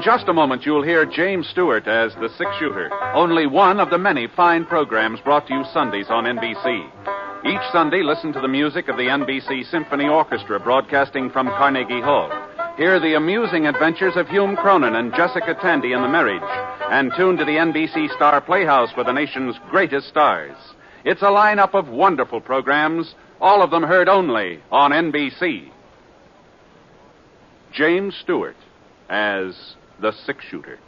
just a moment, you'll hear James Stewart as the six-shooter, only one of the many fine programs brought to you Sundays on NBC. Each Sunday, listen to the music of the NBC Symphony Orchestra broadcasting from Carnegie Hall. Hear the amusing adventures of Hume Cronin and Jessica Tandy in The Marriage, and tune to the NBC Star Playhouse for the nation's greatest stars. It's a lineup of wonderful programs, all of them heard only on NBC. James Stewart as the six-shooter.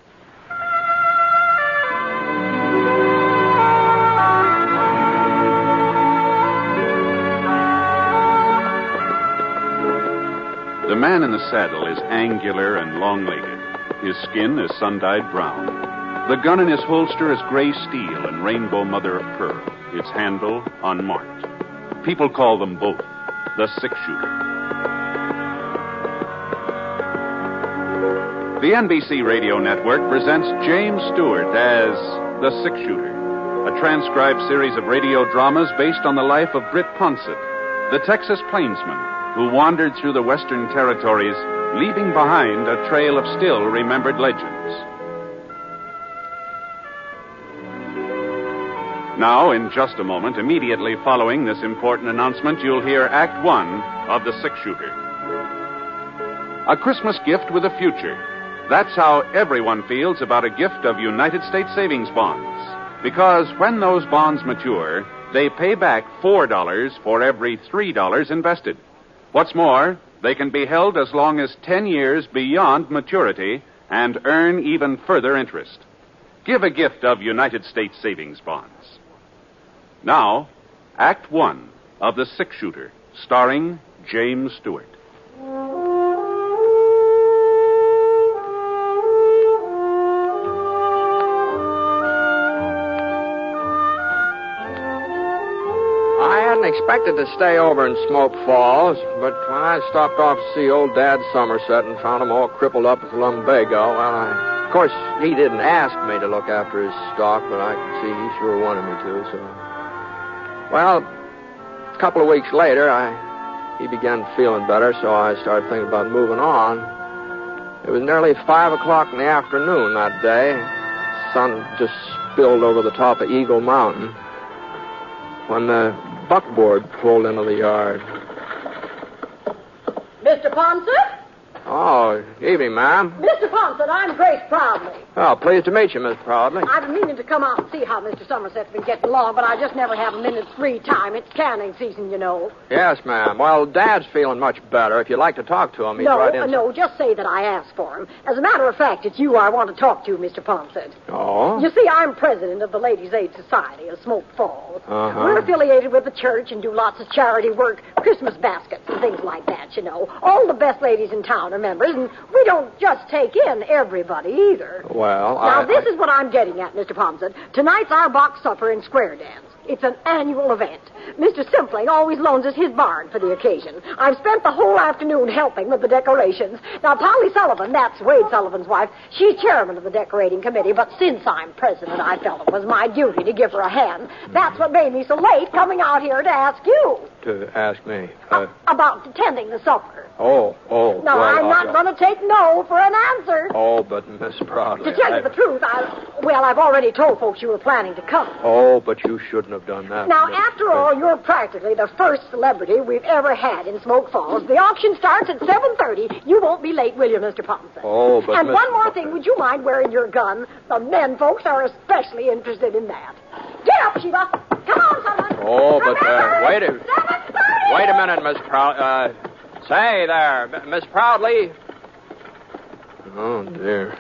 The man in the saddle is angular and long-legged. His skin is sun-dyed brown. The gun in his holster is gray steel and rainbow mother of pearl, its handle unmarked. People call them both the six-shooter. The NBC Radio Network presents James Stewart as the six-shooter, a transcribed series of radio dramas based on the life of Britt Ponset, the Texas plainsman who wandered through the Western Territories, leaving behind a trail of still-remembered legends. Now, in just a moment, immediately following this important announcement, you'll hear Act One of The Six-Shooter. A Christmas gift with a future. That's how everyone feels about a gift of United States savings bonds. Because when those bonds mature, they pay back $4 for every $3 invested. What's more, they can be held as long as 10 years beyond maturity and earn even further interest. Give a gift of United States savings bonds. Now, Act One of The Six-Shooter, starring James Stewart. Expected to stay over in Smoke Falls, but when I stopped off to see old Dad Somerset and found him all crippled up with lumbago, well, of course, he didn't ask me to look after his stock, but I could see he sure wanted me to, so... Well, a couple of weeks later, he began feeling better, so I started thinking about moving on. It was nearly 5 o'clock in the afternoon that day. The sun just spilled over the top of Eagle Mountain when the buckboard pulled into the yard. Mr. Ponset? Oh, evening, ma'am. Mr. Ponset, I'm Grace Proudly. Oh, pleased to meet you, Miss Proudly. I've been meaning to come out and see how Mr. Somerset's been getting along, but I just never have a minute's free time. It's canning season, you know. Yes, ma'am. Well, Dad's feeling much better. If you'd like to talk to him, he's right in. No, just say that I asked for him. As a matter of fact, it's you I want to talk to, Mr. Ponset. Oh? You see, I'm president of the Ladies' Aid Society of Smoke Falls. Uh-huh. We're affiliated with the church and do lots of charity work, Christmas baskets and things like that, you know. All the best ladies in town are members, and we don't just take in everybody either. Well, Now, this is what I'm getting at, Mr. Ponset. Tonight's our box supper and square dance. It's an annual event. Mr. Simpling always loans us his barn for the occasion. I've spent the whole afternoon helping with the decorations. Now, Polly Sullivan, that's Wade Sullivan's wife, she's chairman of the decorating committee, but since I'm president, I felt it was my duty to give her a hand. That's what made me so late coming out here to ask you. To ask me? About attending the supper. Oh. No, well, I'm not going to take no for an answer. Oh, but Miss Proudly... To tell you the truth, I've already told folks you were planning to come. Oh, but you shouldn't have done that. Now, after all, you're practically the first celebrity we've ever had in Smoke Falls. The auction starts at 7:30. You won't be late, will you, Mr. Ponset? Oh, but... And one more thing, would you mind wearing your gun? The men folks are especially interested in that. Get up, Sheba. Come on, someone. Oh, but, wait a... 7:30. Wait a minute, Miss Proudly. Say there, Miss Proudly. Oh, dear.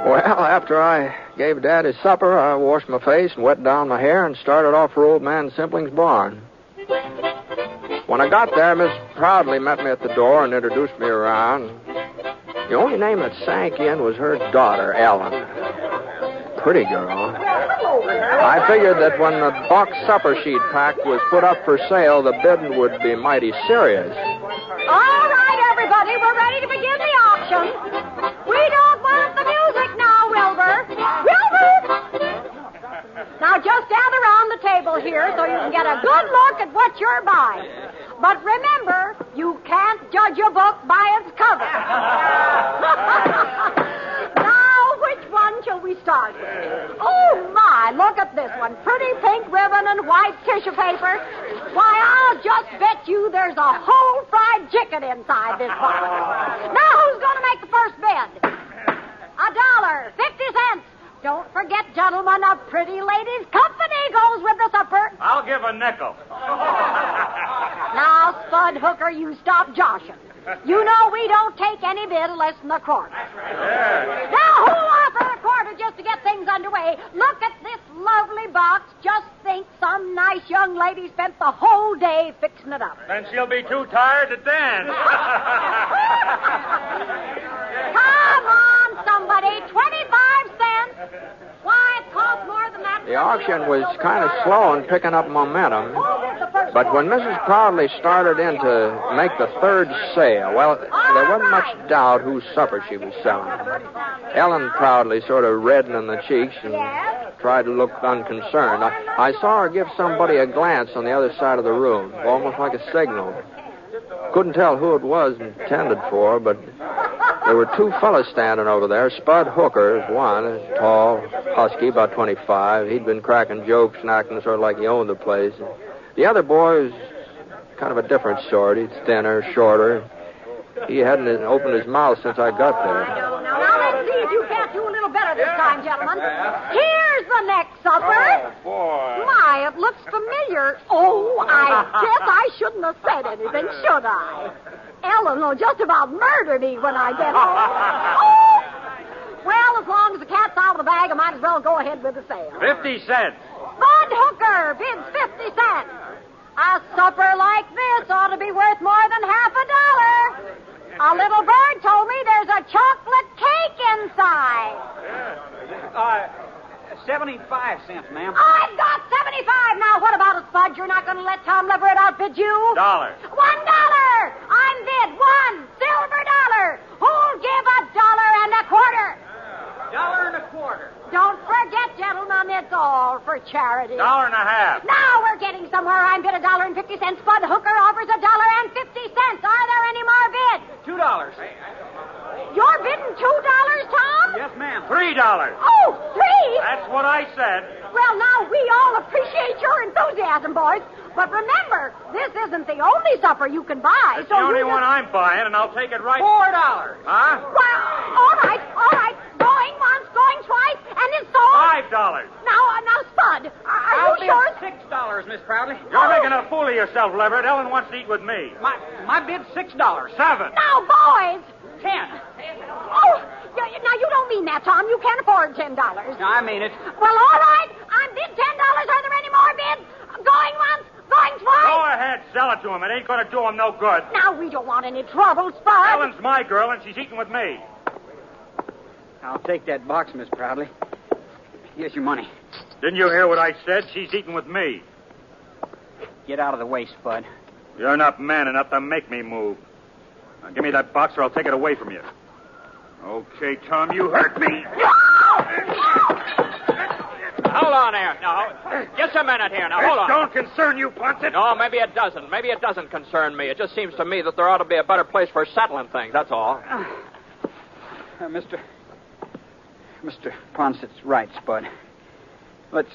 Well, after I gave Dad his supper, I washed my face and wet down my hair and started off for old man Simpling's barn. When I got there, Miss Proudly met me at the door and introduced me around. The only name that sank in was her daughter, Ellen. Pretty girl. I figured that when the box supper sheet pack was put up for sale, the bidding would be mighty serious. All right, everybody, we're ready to begin the auction. We don't want the music now, Wilbur. Wilbur! table here so you can get a good look at what you're buying. But remember, you can't judge a book by its cover. Now, which one shall we start with? Oh, my, look at this one. Pretty pink ribbon and white tissue paper. Why, I'll just bet you there's a whole fried chicken inside this box. Now, who's going to make the first bid? $1.50. Don't forget, gentlemen, a pretty lady's company goes with the supper. I'll give a nickel. Now, Spud Hooker, you stop joshing. You know we don't take any bid less than a quarter. Yeah. Now, who'll offer a quarter just to get things underway? Look at this lovely box. Just think some nice young lady spent the whole day fixing it up. Then she'll be too tired to dance. Come on, somebody. 25 cents. Why, it costs more than that. The auction was kind of slow in picking up momentum. But when Mrs. Proudly started in to make the third sale, well, there wasn't much doubt whose supper she was selling. Ellen Proudly sort of reddened in the cheeks and tried to look unconcerned. I saw her give somebody a glance on the other side of the room, almost like a signal. Couldn't tell who it was intended for, but there were two fellas standing over there. Spud Hooker is one, a tall, husky, about 25. He'd been cracking jokes and acting sort of like he owned the place. The other boy was kind of a different sort. He's thinner, shorter. He hadn't opened his mouth since I got there. Now, let's see if you can't do a little better this time, gentlemen. Here's the next supper. Oh, boy. My, it looks familiar. Oh, I guess I shouldn't have said anything, should I? Ellen will just about murder me when I get home. Oh! Well, as long as the cat's out of the bag, I might as well go ahead with the sale. 50 cents. Bud Hooker bids 50 cents. A supper like this ought to be worth more than $50. A little bird told me there's a chocolate cake inside. 75 cents, ma'am. I've got 75. Now, what about it, Spud? You're not going to let Tom Leverett outbid you? $1. $1. I'm bid $1 silver dollar. Who'll give $1.25? $1.25. Don't forget, gentlemen, it's all for charity. $1.50. Now we're getting somewhere. I'm bid $1.50. Spud Hooker offers $1.50. Are there any more bids? $2. You're bidding $2, Tom? Yes, ma'am. $3. Oh, $3? That's what I said. Well, now, we all appreciate your enthusiasm, boys. But remember, this isn't the only supper you can buy. It's the only one I'm buying, and I'll take it right... $4. Huh? Well, all right. Going once, going twice, and it's sold. $5. Now, Spud, are I'll you sure? bid $6, Miss Proudly. You're making a fool of yourself, Leverett. Ellen wants to eat with me. My bid's $6. 7. Now, boys. 10. Oh, now you don't mean that, Tom. You can't afford $10. No, I mean it. Well, all right. I'm bid $10. Are there any more bids? Going once, going twice. Go ahead, sell it to him. It ain't going to do him no good. Now, we don't want any trouble, Spud. Ellen's my girl, and she's eating with me. I'll take that box, Miss Proudly. Here's your money. Didn't you hear what I said? She's eating with me. Get out of the way, Spud. You're not man enough to make me move. Now, give me that box or I'll take it away from you. Okay, Tom, you hurt me. Hold on there. Now, just a minute here. Now, hold on. Don't concern you, Ponset. No, maybe it doesn't. Maybe it doesn't concern me. It just seems to me that there ought to be a better place for settling things, that's all. Mr. Ponset's right, Spud. Let's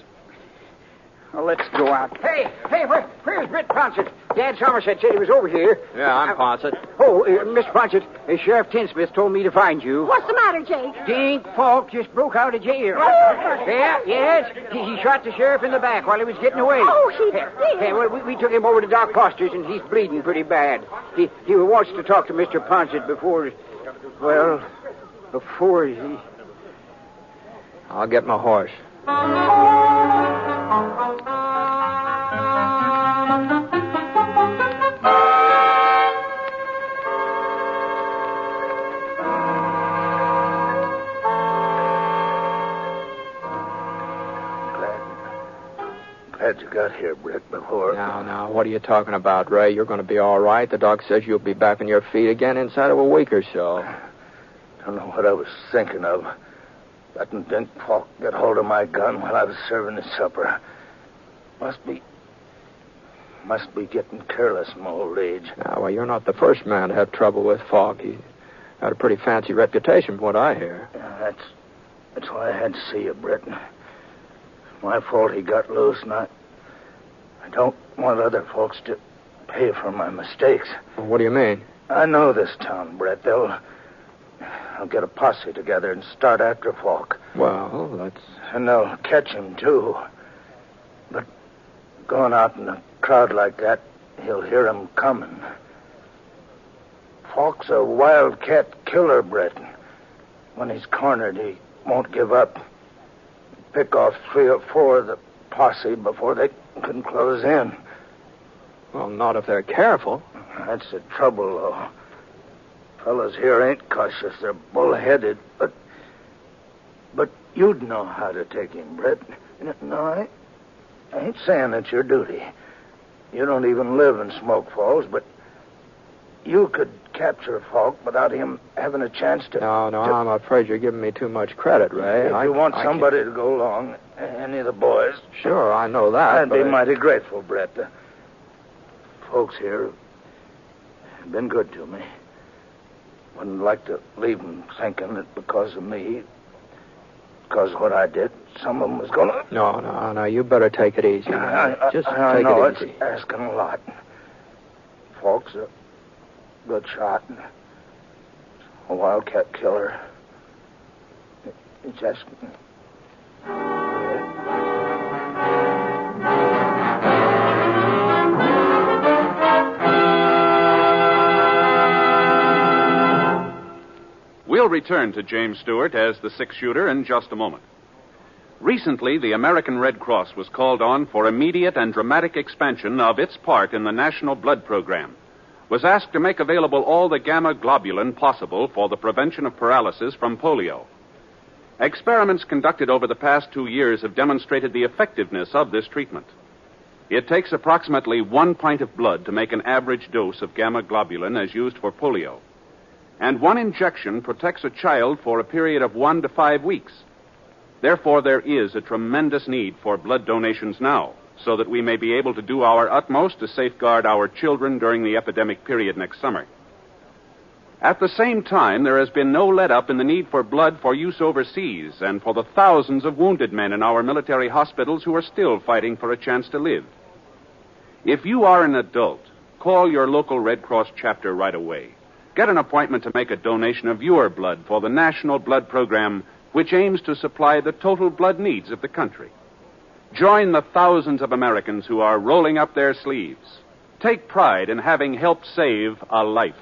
go out. Hey, where's Britt Ponset? Dad Somerset said he was over here. Yeah, I'm Ponset. Oh, Mr. Ponset, Sheriff Tinsmith told me to find you. What's the matter, Jake? Dink Falk just broke out of jail. Oh. Yes. He shot the sheriff in the back while he was getting away. Oh, he did? Hey, well, we took him over to Doc Foster's, and he's bleeding pretty bad. He wants to talk to Mr. Ponset before he... I'll get my horse. Glad you got here, Britt, before... Now, what are you talking about, Ray? You're going to be all right. The doc says you'll be back on your feet again inside of a week or so. Don't know what I was thinking of. Letting Dink Falk get hold of my gun while I was serving his supper. Must be getting careless in my old age. Well, you're not the first man to have trouble with Falk. He had a pretty fancy reputation from what I hear. That's why I had to see you, Britt. My fault he got loose, and I don't want other folks to pay for my mistakes. Well, what do you mean? I know this town, Britt. I'll get a posse together and start after Falk. Well, that's... And they'll catch him, too. But going out in a crowd like that, he'll hear him coming. Falk's a wildcat killer, Britt. When he's cornered, he won't give up. Pick off 3 or 4 of the posse before they can close in. Well, not if they're careful. That's the trouble, though. Fellas here ain't cautious. They're bullheaded, but you'd know how to take him, Britt. No, I ain't saying it's your duty. You don't even live in Smoke Falls, but you could capture Falk without him having a chance to... No, I'm afraid you're giving me too much credit, Ray. If you want somebody to go along, any of the boys... Sure, I know that, I'd be mighty grateful, Britt. The folks here have been good to me. Wouldn't like to leave them thinking that because of me, because of what I did, some of them was going to... No, you better take it easy. Just I take know it easy. It's asking a lot. Falk's a good shot. A wildcat killer. It's asking... We'll return to James Stewart as the six-shooter in just a moment. Recently, the American Red Cross was called on for immediate and dramatic expansion of its part in the National Blood Program, was asked to make available all the gamma globulin possible for the prevention of paralysis from polio. Experiments conducted over the past 2 years have demonstrated the effectiveness of this treatment. It takes approximately 1 pint of blood to make an average dose of gamma globulin as used for polio. And 1 injection protects a child for a period of 1 to 5 weeks. Therefore, there is a tremendous need for blood donations now, so that we may be able to do our utmost to safeguard our children during the epidemic period next summer. At the same time, there has been no let-up in the need for blood for use overseas and for the thousands of wounded men in our military hospitals who are still fighting for a chance to live. If you are an adult, call your local Red Cross chapter right away. Get an appointment to make a donation of your blood for the National Blood Program, which aims to supply the total blood needs of the country. Join the thousands of Americans who are rolling up their sleeves. Take pride in having helped save a life.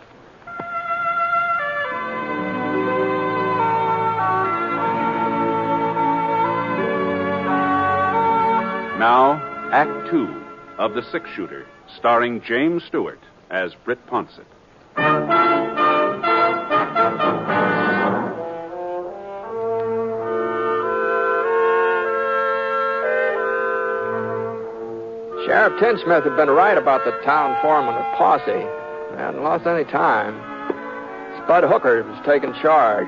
Now, Act 2 of The Six-Shooter, starring James Stewart as Britt Ponset. Sheriff Tinsmith had been right about the town foreman of Posse. They hadn't lost any time. Spud Hooker was taking charge.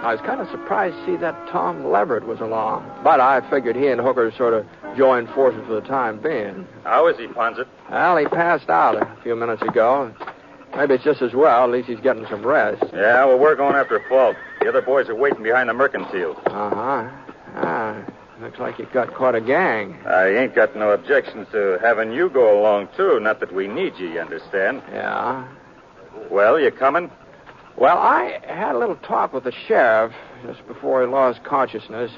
I was kind of surprised to see that Tom Leverett was along. But I figured he and Hooker sort of joined forces for the time being. How is he, Ponset? Well, he passed out a few minutes ago. Maybe it's just as well. At least he's getting some rest. Yeah, well, we're going after Falk. The other boys are waiting behind the mercantile. Looks like you've got quite a gang. I ain't got no objections to having you go along, too. Not that we need you understand? Yeah. Well, you coming? Well, I had a little talk with the sheriff just before he lost consciousness.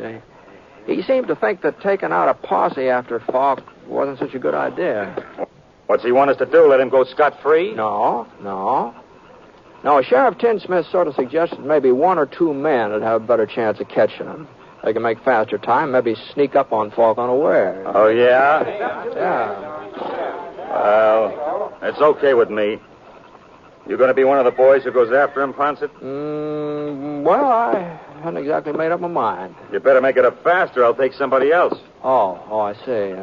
He seemed to think that taking out a posse after Falk wasn't such a good idea. What's he want us to do, let him go scot-free? No. Sheriff Tinsmith sort of suggested maybe 1 or 2 men would have a better chance of catching him. They can make faster time, maybe sneak up on Falk unaware. Oh, yeah? Yeah. Well, it's okay with me. You going to be one of the boys who goes after him, Ponset? Well, I hadn't exactly made up my mind. You better make it up faster. I'll take somebody else. Oh, I see.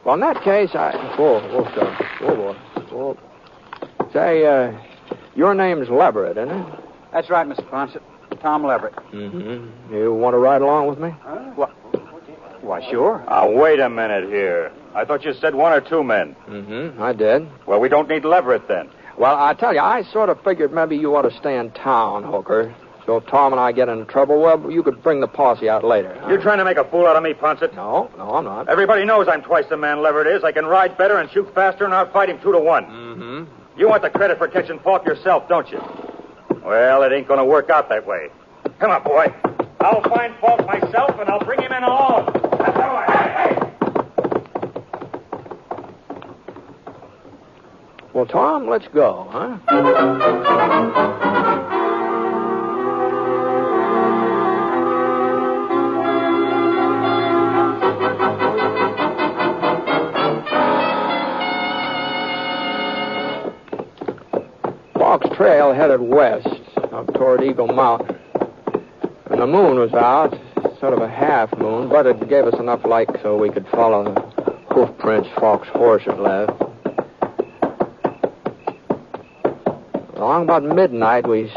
Well, in that case, Whoa. Say, your name's Leverett, isn't it? That's right, Mr. Ponset. Tom Leverett. Mm-hmm. You want to ride along with me? What? Why, sure. Wait a minute here. I thought you said 1 or 2 men. Mm-hmm, I did. Well, we don't need Leverett then. Well, I tell you, I sort of figured maybe you ought to stay in town, Hooker. So if Tom and I get into trouble, well, you could bring the posse out later. Huh? You're trying to make a fool out of me, Ponset? No, I'm not. Everybody knows I'm twice the man Leverett is. I can ride better and shoot faster, and I'll fight him 2 to 1. Mm-hmm. You want the credit for catching Falk yourself, don't you? Well, it ain't going to work out that way. Come on, boy. I'll find Falk myself, and I'll bring him in alone. That's the way. Hey! Well, Tom, let's go, huh? Falk's trail headed west, up toward Eagle Mountain. And the moon was out, sort of a half moon, but it gave us enough light so we could follow the hoof prints Falk's horse had left. Along about midnight, we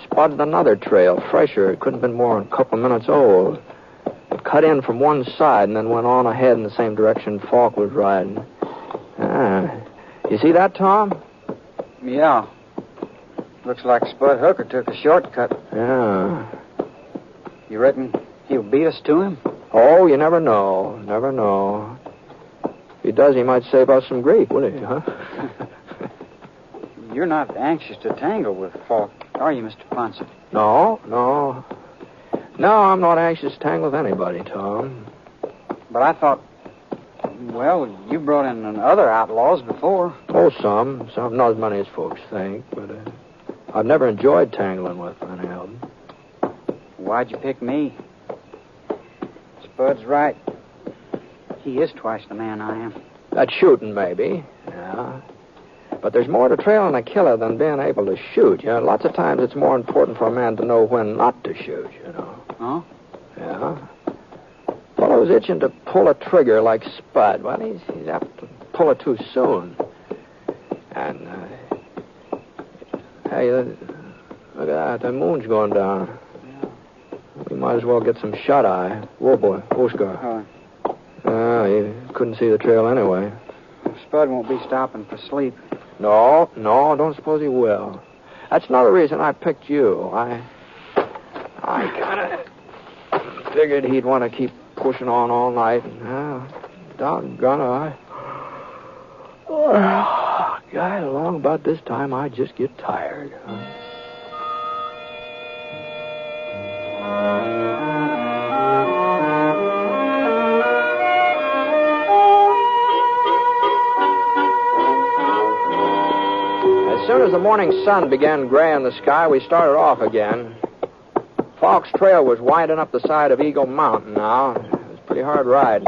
spotted another trail, fresher. It couldn't have been more than a couple minutes old. It cut in from one side and then went on ahead in the same direction Falk was riding. You see that, Tom? Yeah. Looks like Spud Hooker took a shortcut. Yeah. You reckon he'll beat us to him? Oh, you never know. Never know. If he does, he might save us some grief, wouldn't he, huh? You're not anxious to tangle with Falk, are you, Mr. Ponset? No, I'm not anxious to tangle with anybody, Tom. But I thought, well, you brought in other outlaws before. Oh, some. Not as many as folks think, but I've never enjoyed tangling with any of them. Why'd you pick me? Spud's right. He is twice the man I am. That's shooting, maybe. Yeah. But there's more to trailing a killer than being able to shoot. You know, lots of times it's more important for a man to know when not to shoot, you know. Oh? Yeah. Fellow's itching to pull a trigger like Spud. Well, he's apt to pull it too soon. And, hey, look at that. The moon's going down. Yeah. We might as well get some shut-eye. Whoa, boy. Oscar. You couldn't see the trail anyway. Spud won't be stopping for sleep. No, don't suppose he will. That's another reason I picked you. I kind of figured he'd want to keep pushing on all night. Doggone it, God, along about this time, I just get tired. As soon as the morning sun began graying the sky, we started off again. Falk's trail was winding up the side of Eagle Mountain now. It was pretty hard riding.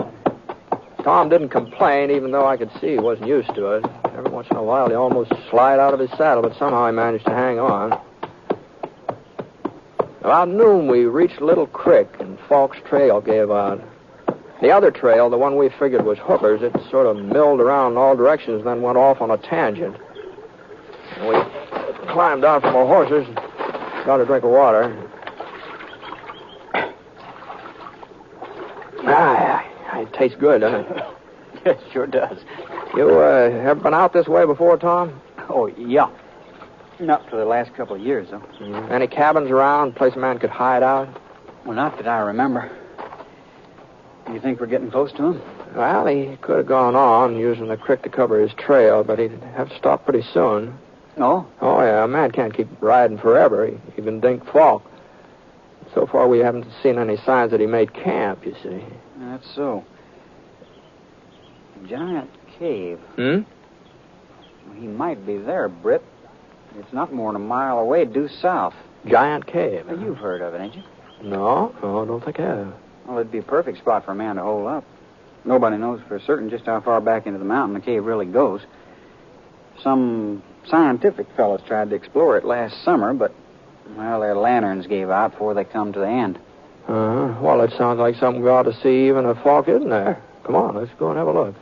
Tom didn't complain, even though I could see he wasn't used to it. Every once in a while, he'd almost slide out of his saddle, but somehow he managed to hang on. About noon, we reached a little creek, and Falk's trail gave out. The other trail, the one we figured was Hooker's, it sort of milled around in all directions, then went off on a tangent. And we climbed out from our horses and got a drink of water. It tastes good, doesn't it? It sure does. You ever been out this way before, Tom? Oh, yeah. Not for the last couple of years, though. Any cabins around, place a man could hide out? Well, not that I remember. You think we're getting close to him? Well, he could have gone on using the creek to cover his trail, but he'd have to stop pretty soon. No? Oh, yeah, a man can't keep riding forever, even Dink Falk. So far, we haven't seen any signs that he made camp, you see. That's so. Giant cave. Hmm? Well, he might be there, Britt. It's not more than a mile away, due south. Giant cave. Well, you've heard of it, ain't you? No, I don't think I have. Well, it'd be a perfect spot for a man to hole up. Nobody knows for certain just how far back into the mountain the cave really goes. Some scientific fellows tried to explore it last summer, but, well, their lanterns gave out before they come to the end. Well, it sounds like something we ought to see even if Falk isn't there. Come on, let's go and have a look.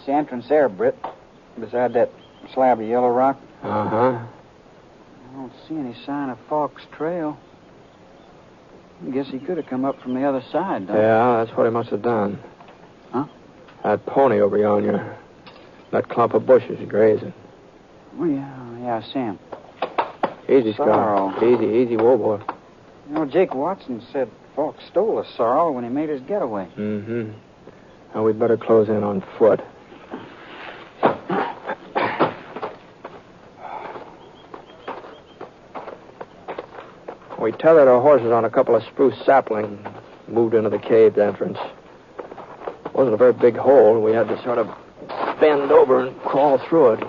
That's the entrance there, Britt. Beside that slab of yellow rock. Uh-huh. I don't see any sign of Falk's trail. I guess he could have come up from the other side, though. Yeah, that's what he must have done. Huh? That pony over yonder. That clump of bushes grazing. Oh, yeah, I see him. Easy, Sorrow. Scott. Easy, whoa, boy. You know, Jake Watson said Falk stole a sorrel when he made his getaway. Mm-hmm. Now, we'd better close in on foot. We tethered our horses on a couple of spruce saplings, moved into the cave entrance. It wasn't a very big hole. We had to sort of bend over and crawl through it.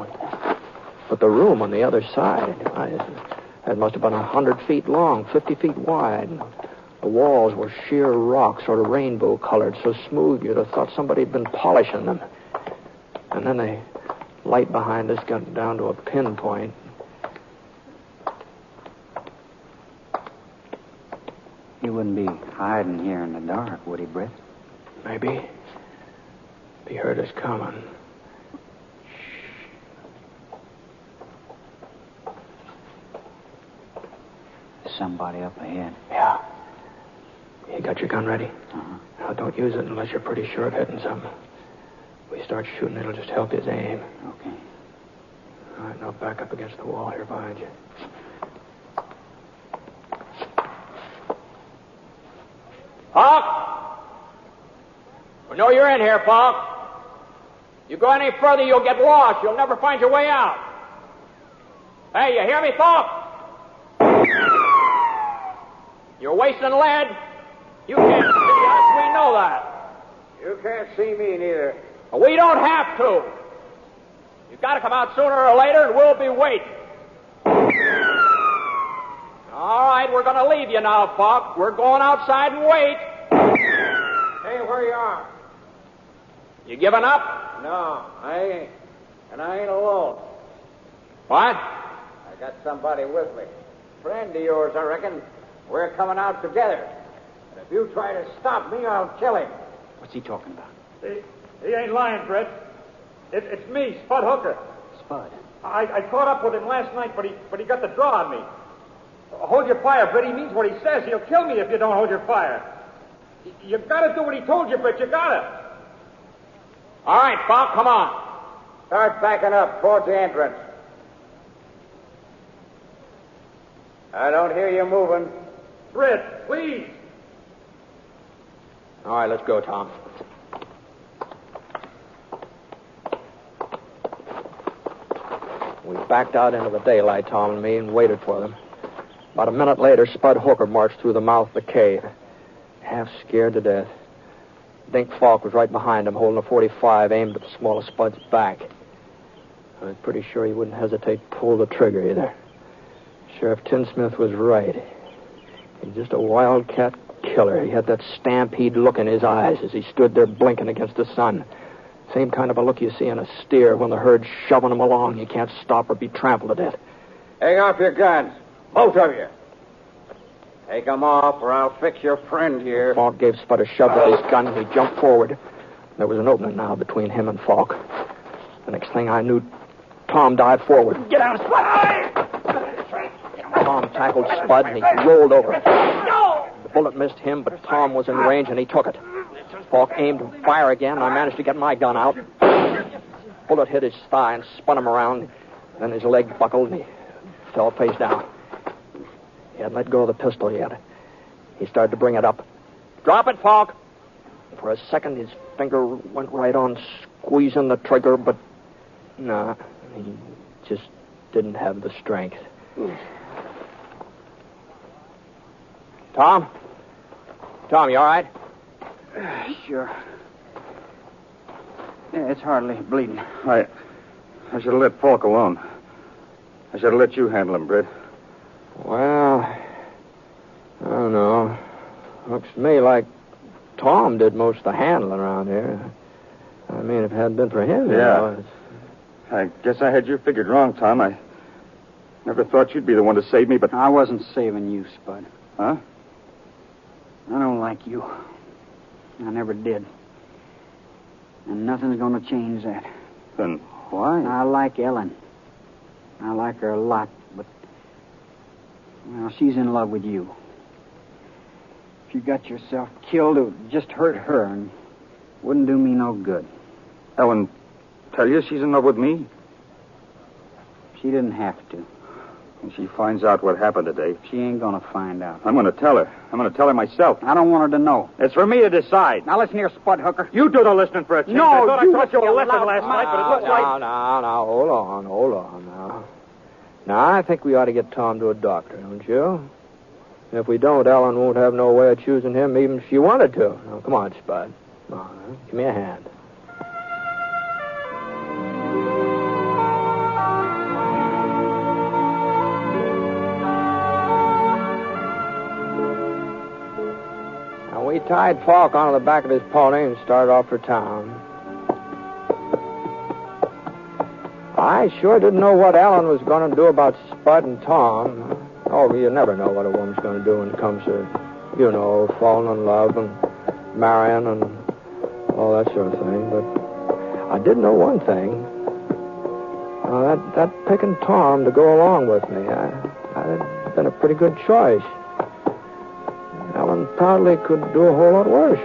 But the room on the other side, it must have been 100 feet long, 50 feet wide. The walls were sheer rock, sort of rainbow-colored, so smooth you'd have thought somebody had been polishing them. And then the light behind us got down to a pinpoint. He wouldn't be hiding here in the dark, would he, Britt? Maybe. He heard us coming. Somebody up ahead. Yeah. You got your gun ready? Uh-huh. Now, don't use it unless you're pretty sure of hitting something. If we start shooting, it'll just help his aim. Okay. All right, now back up against the wall here behind you. Falk! We know you're in here, Falk. You go any further, you'll get lost. You'll never find your way out. Hey, you hear me, Falk? You're wasting lead. You can't see us. We know that. You can't see me neither. We don't have to. You've got to come out sooner or later, and we'll be waiting. All right, we're going to leave you now, Falk. We're going outside and wait. Hey, where you are? You giving up? No, I ain't. And I ain't alone. What? I got somebody with me. Friend of yours, I reckon. We're coming out together. And if you try to stop me, I'll kill him. What's he talking about? He ain't lying, Britt. It's me, Spud Hooker. Spud. I caught up with him last night, but he got the draw on me. Hold your fire, Britt. He means what he says. He'll kill me if you don't hold your fire. You've got to do what he told you, Britt. You got to. All right, Falk, come on. Start backing up towards the entrance. I don't hear you moving. Britt, please. All right, let's go, Tom. We backed out into the daylight, Tom and me, and waited for them. About a minute later, Spud Hooker marched through the mouth of the cave, half scared to death. Dink Falk was right behind him, holding a .45 aimed at the small of Spud's back. I was pretty sure he wouldn't hesitate to pull the trigger either. Sheriff Tinsmith was right. He's just a wildcat killer. He had that stampede look in his eyes as he stood there blinking against the sun. Same kind of a look you see in a steer when the herd's shoving him along. You can't stop or be trampled to death. Hang off your guns. Both of you. Take them off, or I'll fix your friend here. Falk gave Spud a shove with his gun, and he jumped forward. There was an opening now between him and Falk. The next thing I knew, Tom dived forward. Get out, Spud! Tom tackled Spud, and he rolled over. The bullet missed him, but Tom was in range, and he took it. Falk aimed to fire again, and I managed to get my gun out. Bullet hit his thigh and spun him around. Then his leg buckled, and he fell face down. He hadn't let go of the pistol yet. He started to bring it up. Drop it, Falk! For a second, his finger went right on squeezing the trigger, but no, he just didn't have the strength. Tom? Tom, you all right? Sure. Yeah, it's hardly bleeding. I should have let Falk alone. I should have let you handle him, Britt. Well, I don't know. Looks to me like Tom did most of the handling around here. I mean, if it hadn't been for him, you know, I guess I had you figured wrong, Tom. I never thought you'd be the one to save me, but... I wasn't saving you, Spud. Huh? I don't like you. I never did. And nothing's going to change that. Then why? I like Ellen. I like her a lot, but... Well, she's in love with you. If you got yourself killed, it would just hurt her and wouldn't do me no good. Ellen, tell you she's in love with me? She didn't have to. When she finds out what happened today... She ain't gonna find out. I'm gonna tell her. I'm gonna tell her myself. I don't want her to know. It's for me to decide. Now listen here, Spud Hooker. You do the listening for a change. No, I thought you I taught you a listen lesson loud. last night, but it looks like... Now, hold on now. Now, I think we ought to get Tom to a doctor, don't you? If we don't, Ellen won't have no way of choosing him even if she wanted to. Now, come on, Spud. Come on, huh? Give me a hand. Now, we tied Falk onto the back of his pony and started off for town. I sure didn't know what Ellen was going to do about Spud and Tom. Oh, you never know what a woman's going to do when it comes to, falling in love and marrying and all that sort of thing. But I did know one thing. That picking Tom to go along with me, that'd been a pretty good choice. Ellen probably could do a whole lot worse,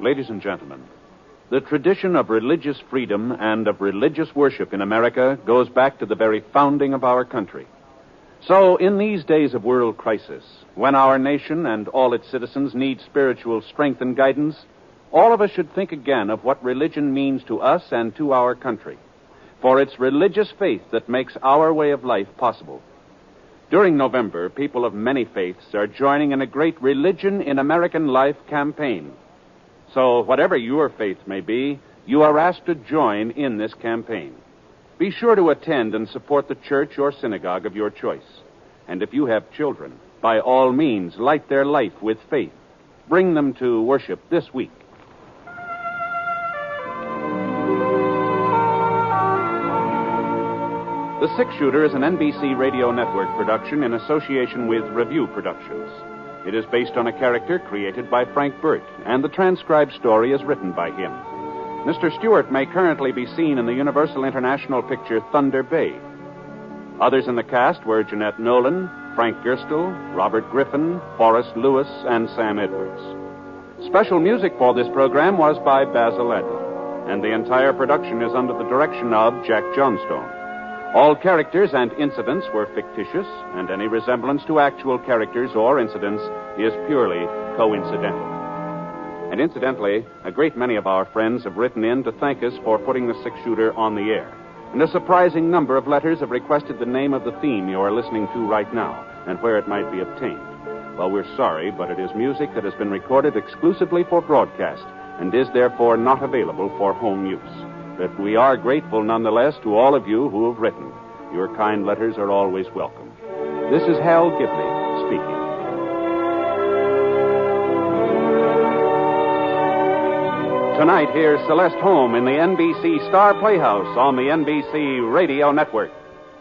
Ladies and gentlemen, the tradition of religious freedom and of religious worship in America goes back to the very founding of our country. So, in these days of world crisis, when our nation and all its citizens need spiritual strength and guidance, all of us should think again of what religion means to us and to our country. For it's religious faith that makes our way of life possible. During November, people of many faiths are joining in a great Religion in American Life campaign. So, whatever your faith may be, you are asked to join in this campaign. Be sure to attend and support the church or synagogue of your choice. And if you have children, by all means, light their life with faith. Bring them to worship this week. The Six Shooter is an NBC Radio Network production in association with Review Productions. It is based on a character created by Frank Burt, and the transcribed story is written by him. Mr. Stewart may currently be seen in the Universal International picture Thunder Bay. Others in the cast were Jeanette Nolan, Frank Gerstle, Robert Griffin, Forrest Lewis, and Sam Edwards. Special music for this program was by Basil Adler, and the entire production is under the direction of Jack Johnstone. All characters and incidents were fictitious, and any resemblance to actual characters or incidents is purely coincidental. And incidentally, a great many of our friends have written in to thank us for putting the Six Shooter on the air. And a surprising number of letters have requested the name of the theme you are listening to right now, and where it might be obtained. Well, we're sorry, but it is music that has been recorded exclusively for broadcast, and is therefore not available for home use. But we are grateful nonetheless to all of you who have written. Your kind letters are always welcome. This is Hal Gibney speaking. Tonight, here's Celeste Holm in the NBC Star Playhouse on the NBC Radio Network.